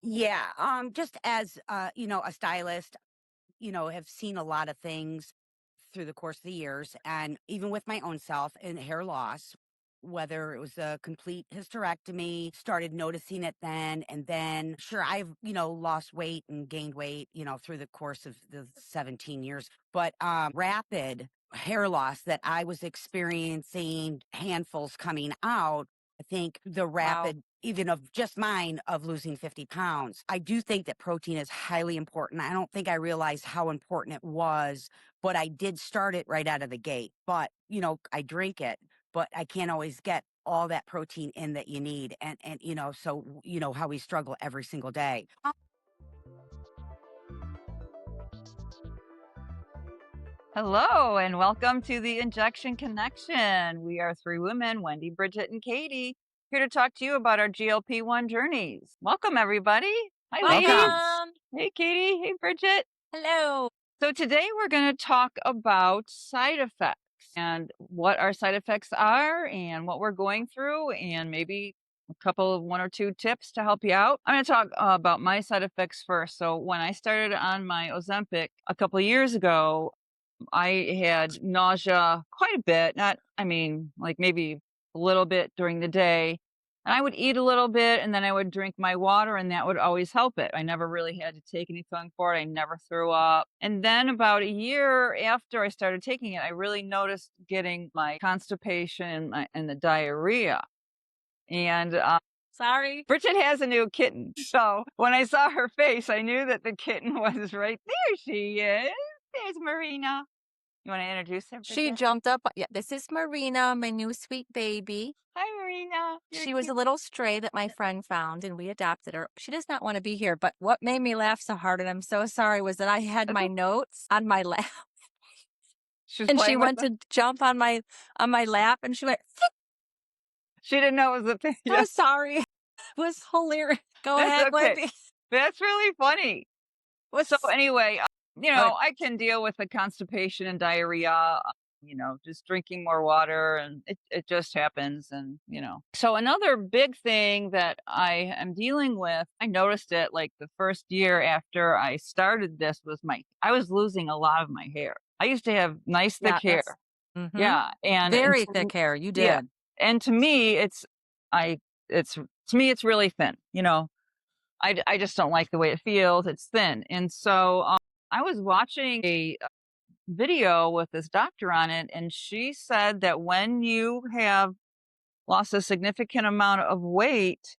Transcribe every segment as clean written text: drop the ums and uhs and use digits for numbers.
Yeah, just as a stylist, have seen a lot of things through the course of the years, and even with my own self and hair loss, whether it was a complete hysterectomy, started noticing it then, and then sure, I've lost weight and gained weight, through the course of the 17 years, but rapid hair loss that I was experiencing, handfuls coming out. I think the Wow. rapid, even of just mine, of losing 50 pounds. I do think that protein is highly important. I don't think I realized how important it was, but I did start it right out of the gate. But, I drink it, but I can't always get all that protein in that you need. And, so, how we struggle every single day. Hello, and welcome to the Injection Connection. We are three women, Wendy, Bridgette, and Katie, here to talk to you about our GLP-1 journeys. Welcome, everybody. Hi, Welcome. ladies. Welcome. Hey, Katie. Hey, Bridgette. Hello. So today we're going to talk about side effects and what our side effects are and what we're going through and maybe a couple of one or two tips to help you out. I'm going to talk about my side effects first. So when I started on my Ozempic a couple of years ago, I had nausea quite a bit, not, like maybe a little bit during the day. And I would eat a little bit and then I would drink my water and that would always help it. I never really had to take anything for it. I never threw up. And then about a year after I started taking it, I really noticed getting my constipation and the diarrhea. And Sorry. Bridget has a new kitten. So when I saw her face, I knew that the kitten was right there. She is. There's Marina. You want to introduce her, She Bridget? jumped up. Yeah, this is Marina, my new sweet baby. Hi, Marina. You're She was a cute. little stray that my friend found and we adopted her. She does not want to be here, but what made me laugh so hard, and I'm so sorry, was that I had That's my okay. notes on my lap She was and she playing with went them. to jump on my lap and she went, She didn't know it was a thing. so Yeah, sorry. It was hilarious. Go that's ahead, okay. Wendy. That's really funny. So What's anyway, okay. I can deal with the constipation and diarrhea, just drinking more water and it just happens and. So another big thing that I am dealing with, I noticed it like the first year after I started this was I was losing a lot of my hair. I used to have nice thick Yeah, hair. that's mm-hmm. Yeah, and Very thick hair. You yeah, did. and to me I it's really thin. I just don't like the way it feels. It's thin. And so I was watching a video with this doctor on it, and she said that when you have lost a significant amount of weight,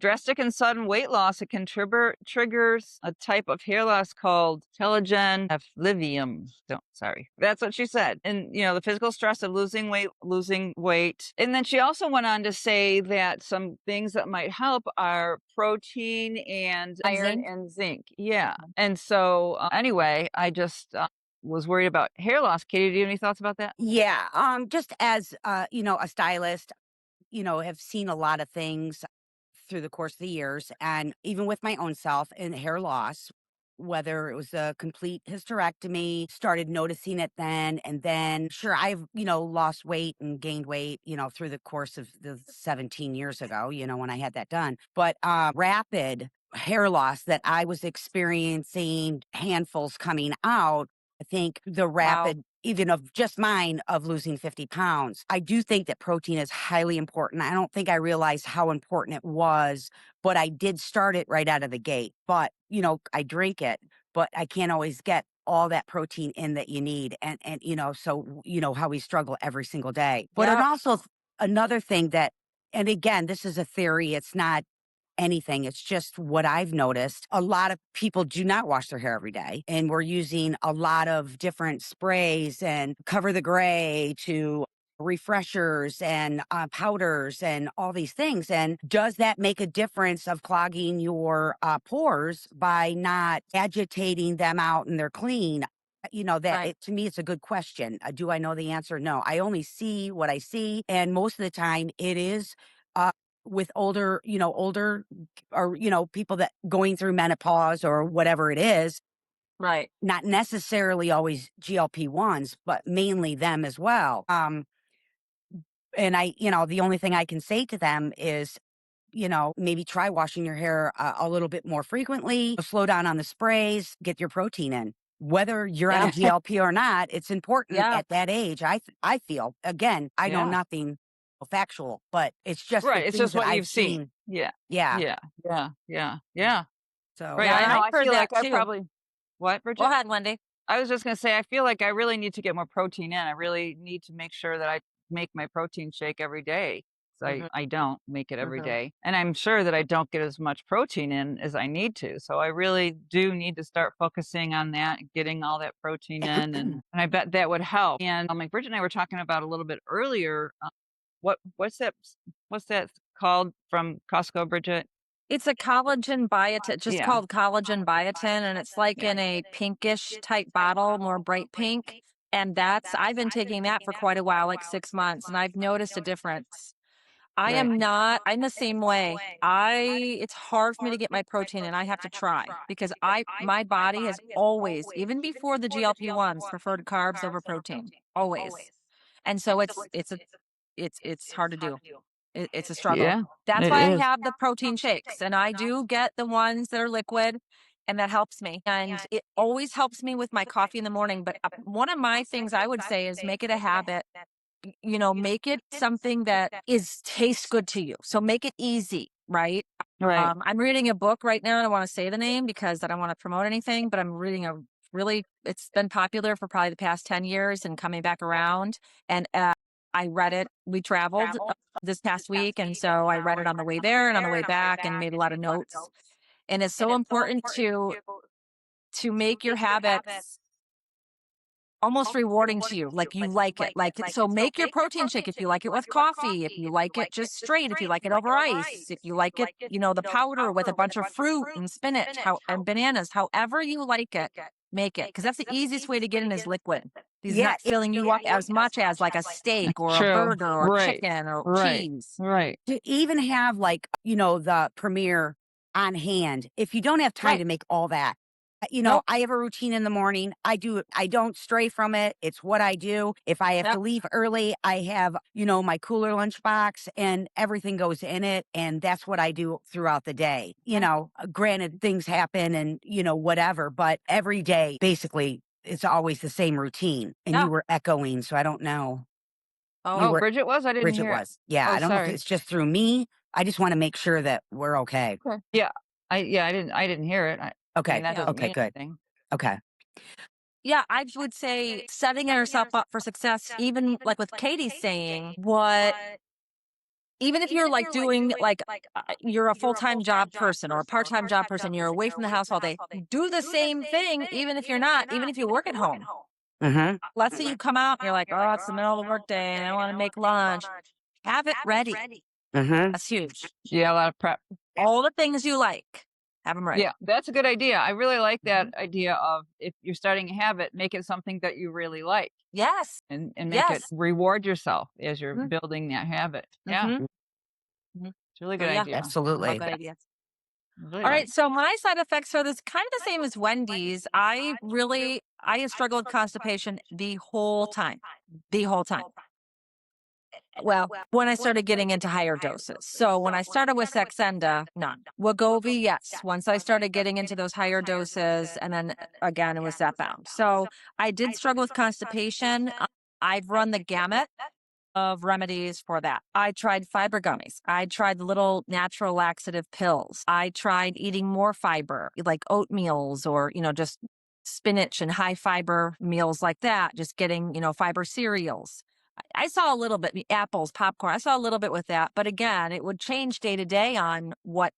drastic and sudden weight loss, it can triggers a type of hair loss called collagen effluvium. Don't sorry. That's what she said. And the physical stress of losing weight. And then she also went on to say that some things that might help are protein and And iron zinc. and zinc. Yeah. And so anyway, I just was worried about hair loss. Katie, do you have any thoughts about that? Yeah, just as a stylist, have seen a lot of things through the course of the years, and even with my own self and hair loss, whether it was a complete hysterectomy, started noticing it then, and then sure, I've lost weight and gained weight, through the course of the 17 years ago, when I had that done. But rapid hair loss that I was experiencing, handfuls coming out. I think the Wow. rapid, even of just mine, of losing 50 pounds. I do think that protein is highly important. I don't think I realized how important it was, but I did start it right out of the gate. But, I drink it, but I can't always get all that protein in that you need. And, so, how we struggle every single day. But and Yep. also another thing that, and again, this is a theory, it's not anything. It's just what I've noticed. A lot of people do not wash their hair every day. And we're using a lot of different sprays and cover the gray to refreshers and powders and all these things. And does that make a difference of clogging your pores by not agitating them out and they're clean? Right. To me, it's a good question. Do I know the answer? No, I only see what I see. And most of the time it is uh, with older or, people that going through menopause or whatever it is, Right. not necessarily always GLP-1s, but mainly them as well. And the only thing I can say to them is maybe try washing your hair a little bit more frequently, slow down on the sprays, get your protein in. Whether you're on a Yeah. GLP or not, it's important Yeah. at that age. I feel, again, I know Yeah. nothing factual, but it's just the Right. It's things just that what I've you've seen. seen. Yeah. Yeah. Yeah. Yeah. Yeah. Yeah. So, Right. Yeah. I And know. I've I heard feel that like I too. probably, what, Go Bridget? ahead, Wendy. I was just going to say, I feel like I really need to get more protein in. I really need to make sure that I make my protein shake every day. 'Cause Hmm. I don't make it every Hmm. day. And I'm sure that I don't get as much protein in as I need to. So I really do need to start focusing on that and getting all that protein in. And I bet that would help. And like Bridget and I were talking about a little bit earlier, what's that called from Costco, Bridget? It's a collagen biotin, just Yeah. called collagen biotin, and it's like Yeah. in a pinkish type bottle, more bright pink. And I've been taking that for quite a while, like 6 months, and I've noticed a difference. Right. I'm the same way. It's hard for me to get my protein and I have to try because my body has always, even before the GLP-1s, preferred carbs over protein. Always. And so it's hard to do. It's a struggle. Yeah, That's it why I is. have the protein shakes, and I do get the ones that are liquid, and that helps me. And it always helps me with my coffee in the morning. But one of my things I would say is make it a habit. Make it something that is tastes good to you. So make it easy, right? Right. I'm reading a book right now. I don't want to say the name because I don't want to promote anything, but I'm reading it's been popular for probably the past 10 years and coming back around. And I read it. We traveled this past week. And so I read it on the way there and on the way back and made a lot of notes. And it's so important to make your habits almost rewarding to you, like you like it. So make your protein shake if you like it with coffee, if you like it just straight, if you like it over ice, if you like it, the powder with a bunch of fruit and spinach, and bananas, however you like it, make it. Because that's the easiest way to get in is liquid. It's yeah, not filling you up as much as like a steak or a True. burger or Right. chicken or Right. cheese. Right. to even have like, the premiere on hand, if you don't have time Right. to make all that, Nope. I have a routine in the morning. I don't stray from it. It's what I do. If I have to Yep. leave early, I have, my cooler lunchbox and everything goes in it. And that's what I do throughout the day. Granted, things happen and, whatever, but every day, basically, it's always the same routine. And you Yeah. were echoing, so I don't know. You Oh, Oh, were, Bridget was? I didn't Bridget hear it. was. Yeah, Oh, I don't know if sorry. it's just through me. I just want to make sure that we're okay. Okay. Yeah. I didn't hear it. I mean, Okay. that yeah. doesn't Okay, mean good. anything. Okay. Yeah, I would say setting yourself up for success, even like with Katie saying, even if you're like doing you're a full-time job person or a part-time job person, you're away from the house all day, do the same thing, even if you're not, even if you work at home. Mm-hmm. Let's say you come out and you're like, oh, it's the middle of the workday and I want to make lunch. Have it ready. Mm-hmm. That's huge. Yeah, a lot of prep. All the things you like, have them ready. Yeah, that's a good idea. I really like that Mhm. idea of if you're starting a habit, make it something that you really like Yes. and make it Yes. reward yourself as you're building that habit. Yeah, Mm-hmm. Mm-hmm. it's a really So good yeah, idea. I all like Absolutely. good that. ideas. I really All like right, so my side effects are this kind of the same as Wendy's. I have struggled with constipation the whole time. The whole time. Well, when I started getting into higher doses. So when I started with Saxenda, none. Wegovy, yes. Once I started getting into those higher doses, and then again, it was Zepbound. So I did struggle with constipation. I've run the gamut of remedies for that. I tried fiber gummies. I tried the little natural laxative pills. I tried eating more fiber, like oatmeals or, just spinach and high fiber meals like that, just getting, fiber cereals. I saw a little bit, apples, popcorn. I saw a little bit with that. But again, it would change day to day on what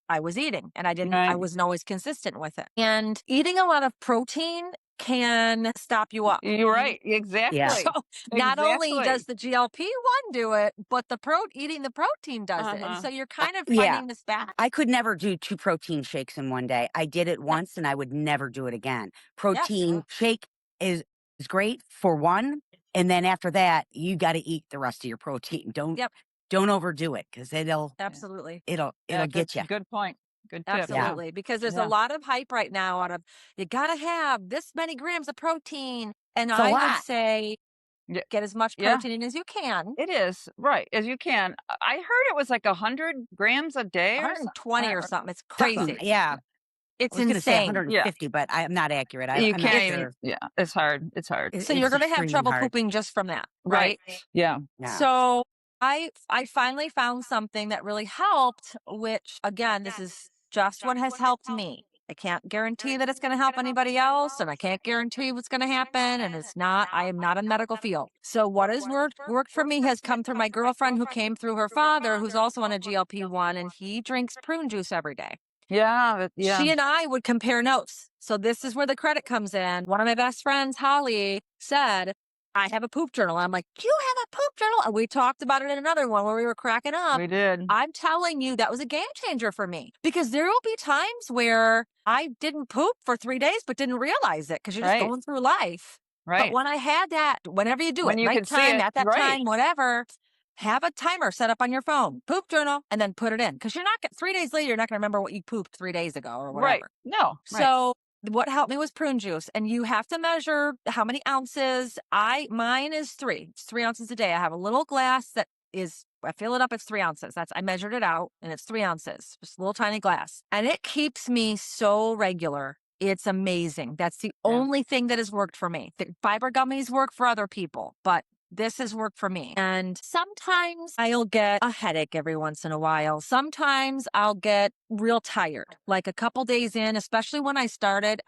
I was eating. And I Right. wasn't always consistent with it. And eating a lot of protein can stop you up. You're right. Yeah. Exactly. So not only does Exactly. the GLP-1 do it, but eating the protein does it. And Uh-huh. so you're kind of Yeah. finding this back. I could never do 2 protein shakes in one day. I did it Yep. once and I would never do it again. Yes. Protein shake is great for one, and then after that, you gotta eat the rest of your protein. Yep. Don't overdo it because Absolutely. it'll Yeah, get you. good point. Good tip. Yeah. Absolutely. Because there's a Yeah. lot of hype right now out of you got to have this many grams of protein. And It's a I would lot. say Yeah. Get as much Yeah. protein in as you can. It is, right, as you can. I heard it was like 100 grams a day or so 120 or something. It's Something, crazy. yeah. I It's was gonna say insane. Yeah. 150, but I'm not accurate. You I'm not can't It's even sure. yeah, it's hard, it's hard. so you're It's going to have extremely trouble hard. pooping just from that, Right. right? Yeah. Yeah. So I finally found something that really helped, which again, this is just what has helped me. I can't guarantee that it's going to help anybody else, and I can't guarantee what's going to happen. And it's not, I am not in medical field. So what has worked for me has come through my girlfriend who came through her father, who's also on a GLP-1, and he drinks prune juice every day. Yeah, yeah. She and I would compare notes. So this is where the credit comes in. One of my best friends, Holly, said, I have a poop journal. I'm like, you have a poop journal? And we talked about it in another one where we were cracking up. We did. I'm telling you, that was a game changer for me because there will be times where I didn't poop for 3 days, but didn't realize it because you're just Right. going through life. But Right. when I had that, whenever you do When it, you can see nighttime, it, at that right. time, whatever, have a timer set up on your phone, poop journal, and then put it in. Because you're not, 3 days later, you're not going to remember what you pooped 3 days ago or Right. whatever. No, right. So what helped me was prune juice, and you have to measure how many ounces. Mine is 3. It's 3 ounces a day. I have a little glass that is, I fill it up. It's 3 ounces. I measured it out, and it's 3 ounces, just a little tiny glass, and it keeps me so regular. It's amazing. That's the Yeah. only thing that has worked for me. The fiber gummies work for other people, but this has worked for me. And sometimes I'll get a headache every once in a while. Sometimes I'll get real tired. Like a couple days in, especially when I started,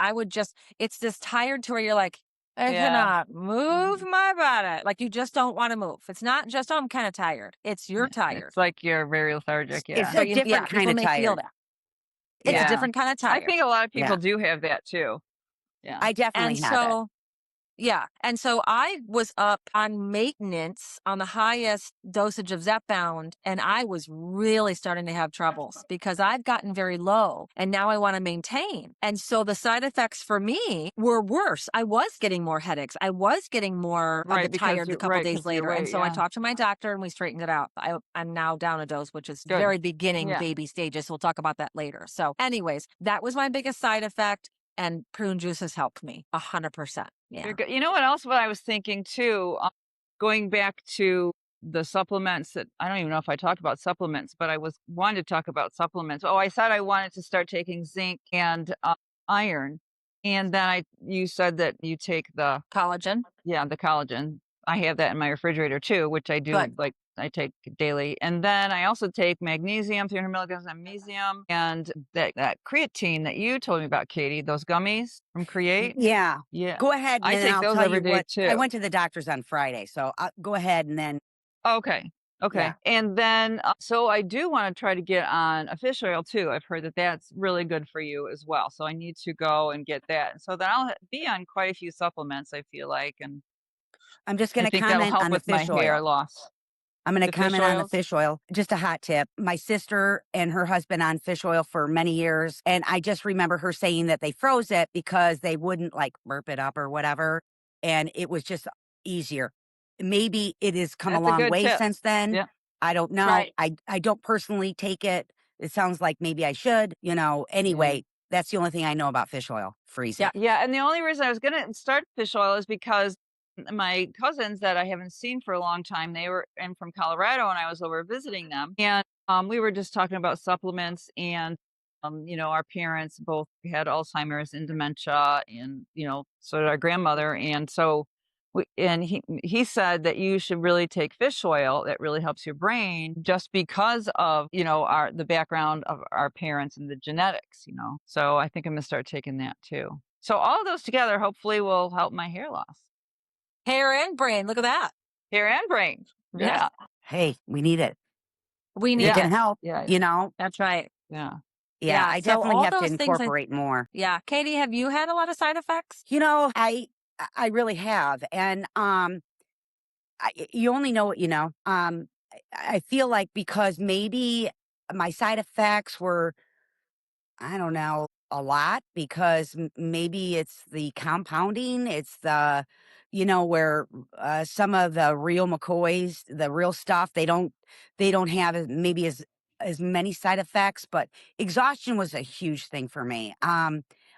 it's this tired to where you're like, I Yeah. cannot move my body. Like you just don't want to move. It's not just, oh, I'm kind of tired. It's you're tired. It's like you're very lethargic, yeah. It's a different kind people of may feel tired. that. It's Yeah. a different kind of I tired. think a lot of people Yeah. do have that too. Yeah. I definitely And have it. so, yeah. And so I was up on maintenance on the highest dosage of Zepbound, and I was really starting to have troubles because I've gotten very low and now I want to maintain. And so the side effects for me were worse. I was getting more headaches. I was getting more of Right, the because tired a you couple right, days 'cause of your later. And weight, so I yeah. talked to my doctor and we straightened it out. I'm now down a dose, which is Good. very beginning Yeah. baby stages. We'll talk about that later. So anyways, that was my biggest side effect. And prune juice has helped me 100%. Yeah. You're good. You know what else? What I was thinking too, going back to the supplements that I don't even know if I talked about supplements, but I was wanted to talk about supplements. Oh, I said I wanted to start taking zinc and iron, and then you said that you take the Collagen. the collagen. I have that in my refrigerator too, which I do Good. like I take daily. And then I also take magnesium, 300 milligrams of magnesium, and that creatine that you told me about, Katie, those gummies from Create. Yeah. Yeah. Go ahead, and I then take I'll those tell every you day what. I too. went to the doctor's on Friday, so go ahead and then. Okay. Okay. Yeah. And then, so I do want to try to get on a fish oil too. I've heard that that's really good for you as well. So I need to go and get that. And so then I'll be on quite a few supplements, I feel like. And I'm just I going to think that'll comment help on the with my fish hair oil. loss. I'm going to The fish comment on the oils? fish oil. Just a hot tip. My sister and her husband on fish oil for many years. And I just remember her saying that they froze it because they wouldn't like burp it up or whatever. And it was just easier. Maybe it has come a That's a long good way tip. since then. Yeah. I don't know. Right. I don't personally take it. It sounds like maybe I should, anyway. That's the only thing I know about fish oil. Freeze it. Yeah. And the only reason I was going to start fish oil is because my cousins that I haven't seen for a long time, they were in from Colorado and I was over visiting them. And we were just talking about supplements and, our parents both had Alzheimer's and dementia and, so did our grandmother. And so, he said that you should really take fish oil that really helps your brain just because of, the background of our parents and the genetics, So I think I'm going to start taking that too. So all of those together hopefully will help my hair loss. Hair and brain. Look at that. Hair and brain. Yeah. Hey, we need it. We It need can it. help, Yeah. That's right. Yeah. Yeah, I So definitely all have to those things. incorporate more. Yeah. Katie, have you had a lot of side effects? I really have. And you only know what you know. I feel like because maybe my side effects were, I don't know, a lot because maybe it's the compounding, it's where some of the real McCoys, the real stuff, they don't have maybe as many side effects, but exhaustion was a huge thing for me.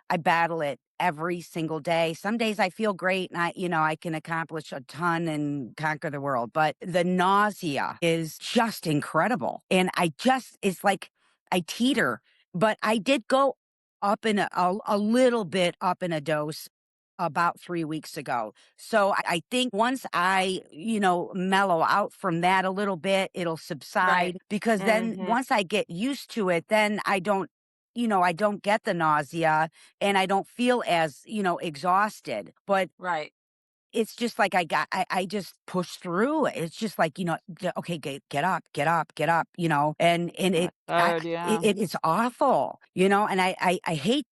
I battle it every single day. Some days I feel great and I can accomplish a ton and conquer the world, but the nausea is just incredible. And it's like I teeter, but I did go up in a little bit up in a dose about 3 weeks ago. So I think once I mellow out from that a little bit, it'll Right. subside because then Mhm. once I get used to it, then I don't get the nausea and I don't feel as exhausted. But Right. it's just like I just push through it. It's just like, okay, get up, get up, get up, and That's hard, yeah. it's awful, and I hate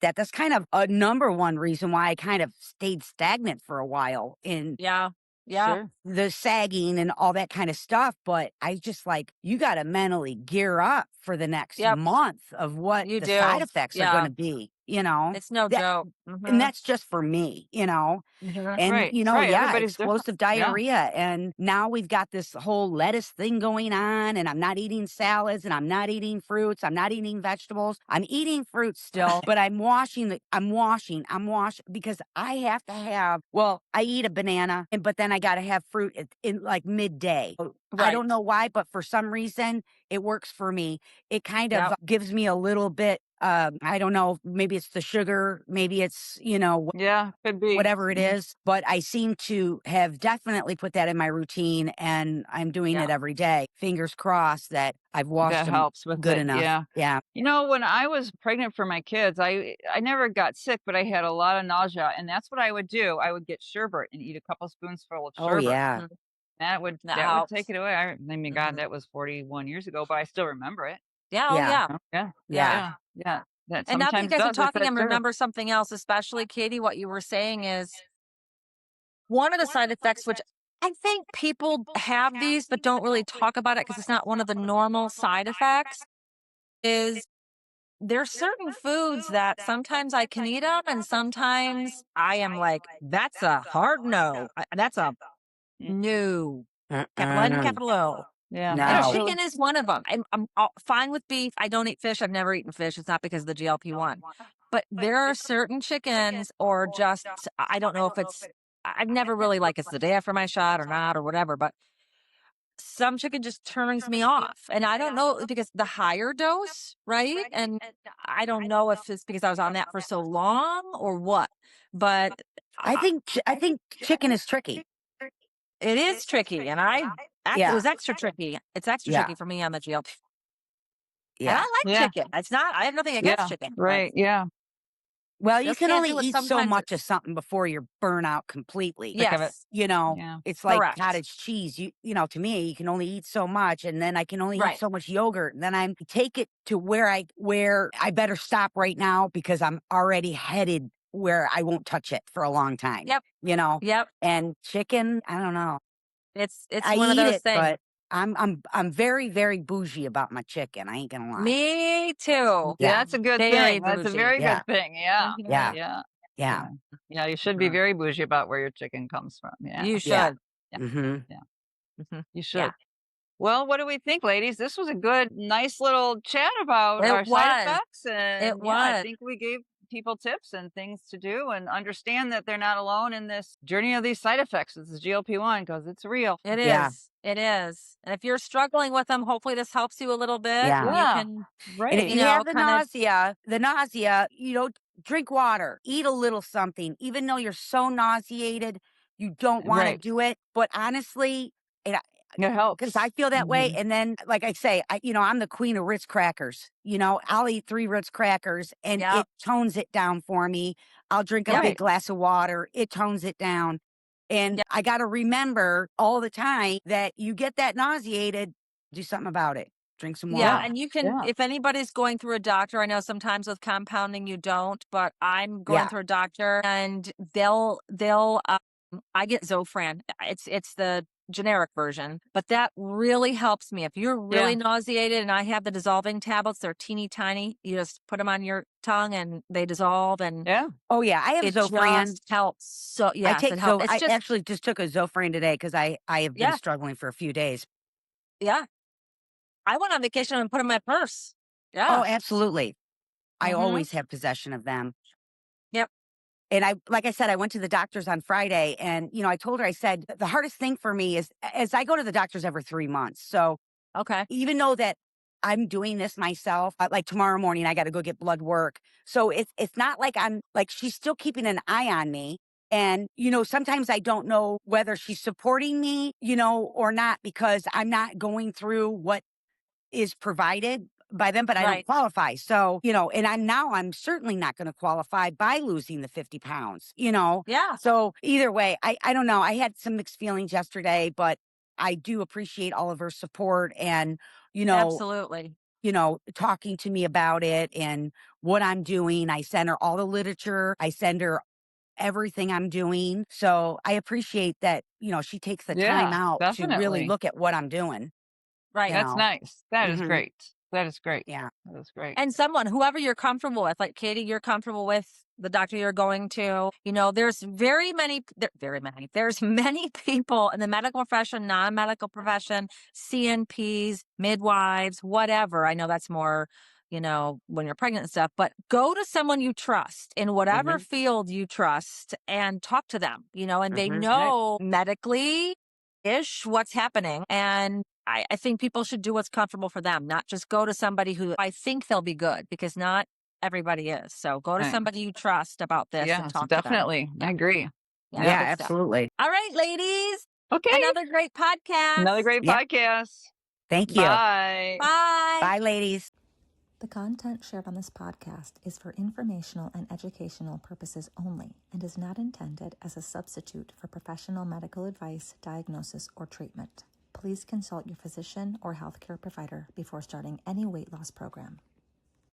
that. That's kind of a number one reason why I kind of stayed stagnant for a while in Yeah. Yeah. Sure. the sagging and all that kind of stuff. But I just like, you got to mentally gear up for the next Yep. month of what You the side do. effects are going Yeah. to be. It's no That, joke. and Mhm. that's just for me. Mhm. And, Right, right, yeah, everybody's different. explosive Yeah. diarrhea. And now we've got this whole lettuce thing going on, and I'm not eating salads and I'm not eating fruits. I'm not eating vegetables. I'm eating fruits still, but I'm washing because I have to well, I eat a banana, but then I got to have fruit in like midday. I Right. don't know why, but for some reason it works for me. It kind of Yep. gives me a little bit, I don't know, maybe it's the sugar, maybe it's Yeah, could be. whatever it Mhm. is, but I seem to have definitely put that in my routine and I'm doing Yeah. it every day. Fingers crossed that I've washed That them helps with good it, enough. yeah. Yeah. When I was pregnant for my kids, I never got sick, but I had a lot of nausea, and that's what I would do. I would get sherbet and eat a couple spoonsful of Oh, sherbet. yeah. Mhm. That That would take helps. it away. I mean, God, Mhm. that was 41 years ago, but I still remember it. Yeah. Oh, Yeah. yeah. Yeah, Yeah. Yeah. yeah, yeah. That And now that you sometimes guys are does, it's talking, that I'm syrup. remember something else, especially Katie, what you were saying is one of the side effects, which I think people have these but don't really talk about it because it's not one of the normal side effects, is there's certain foods that sometimes I can eat them and sometimes I am like, that's a hard no. That's a Mm, no. Capital N, Uh-uh. capital O. yeah, And I No. really chicken is one of them. I'm fine with beef. I don't eat fish. I've never eaten fish. It's not because of the GLP-1. But there are certain chickens or just, I don't know if it's, I've never really like it's the day after my shot or not or whatever, but some chicken just turns me off. And I don't know because the higher dose, right? And I don't know if it's because I was on that for so long or what, but I think chicken is tricky. it is tricky. And it Yeah. was extra tricky. It's extra Yeah. tricky for me on the GLP. And I Yeah. like yeah, chicken. It's not, I have nothing against yeah, chicken, but right, yeah. Well, you just can can't only do it eat so sometimes. much of something before you're burnt out completely. Sick of it. Yes, Yeah. It's like correct. cottage cheese. To me, you can only eat so much, and then I can only eat Right. so much yogurt. And then I take it to where I better stop right now because I'm already headed where I won't touch it for a long time. Yep. You know, Yep. and chicken, I don't know. It's I one of eat those it, things. but I'm very, very bougie about my chicken. I ain't gonna lie. Me too. Yeah, Yeah, that's a good Very thing. That's a bougie. very yeah, good thing. Yeah, Mhm. yeah, yeah, yeah, yeah. Yeah, you should be Mhm. very bougie about where your chicken comes from. Yeah, You yeah. should. yeah, Hmm. yeah. Mhm. You Yeah. should. Well, what do we think, ladies? This was a good, nice little chat about It our side was. effects. It And yeah, I was. think we gave people tips and things to do and understand that they're not alone in this journey of these side effects. This is GLP-1 because it's real. It Yeah, is. It is. And if you're struggling with them, hopefully this helps you a little bit yeah. and you Yeah, can, And if right. you have the kind of, nausea, drink water, eat a little something, even though you're so nauseated, you don't want to Right. do it. But honestly, It because I helps. feel that way. Hmm. And then, like I say, I'm the queen of Ritz crackers. I'll eat 3 Ritz crackers and yeah. it tones it down for me. I'll drink a Yep. big Right. glass of water. It tones it down. And Yep. I got to remember all the time that you get that nauseated, do something about it. Drink some Yeah, Yeah. water. and you can Yeah. if anybody's going through a doctor, I know sometimes with compounding you don't, but I'm going Yeah. through a doctor and I get Zofran. It's the generic version, but that really helps me. If you're really Yeah. nauseated and I have the dissolving tablets, they're teeny tiny. You just put them on your tongue and they dissolve and Yeah. Oh, yeah. I have it Zofran. just helps. So yes, it helps. It's I just actually just took a Zofran today because I have been yeah, struggling for a few days. yeah. I went on vacation and put 'em in my purse. Yeah. Oh, absolutely. I Mhm. always have possession of them. And like I said, I went to the doctors on Friday and, I told her, I said, the hardest thing for me is I go to the doctors every 3 months. So Okay. even though that I'm doing this myself, like tomorrow morning, I got to go get blood work. So it's not like I'm like, she's still keeping an eye on me. And, sometimes I don't know whether she's supporting me, or not, because I'm not going through what is provided by them, but I don't Right. qualify. So, and I'm certainly not going to qualify by losing the 50 pounds, Yeah. So either way, I don't know. I had some mixed feelings yesterday, but I do appreciate all of her support and, Absolutely. talking to me about it and what I'm doing. I send her all the literature. I send her everything I'm doing. So I appreciate that, she takes the time Yeah, out to really definitely. look at what I'm doing, you Right. That's know. nice. That is Mhm. great. That is great. Yeah. That is great. And whoever you're comfortable with, like Katie, you're comfortable with the doctor you're going to. There's there's many people in the medical profession, non-medical profession, CNPs, midwives, whatever. I know that's more, when you're pregnant and stuff, but go to someone you trust in whatever Mhm. field you trust and talk to them, and they Mhm. Right. know medically ish what's happening. And I think people should do what's comfortable for them, not just go to somebody who I think they'll be good, because not everybody is. So go to Right. somebody you trust about this and Yes, talk to them. definitely. I Yeah. agree. Yeah. Yep. Yeah, Good stuff. absolutely. All right, ladies. Okay. Another great Another podcast. great Yeah. podcast. Thank you. Bye. Bye. Bye, ladies. The content shared on this podcast is for informational and educational purposes only and is not intended as a substitute for professional medical advice, diagnosis, or treatment. Please consult your physician or healthcare provider before starting any weight loss program.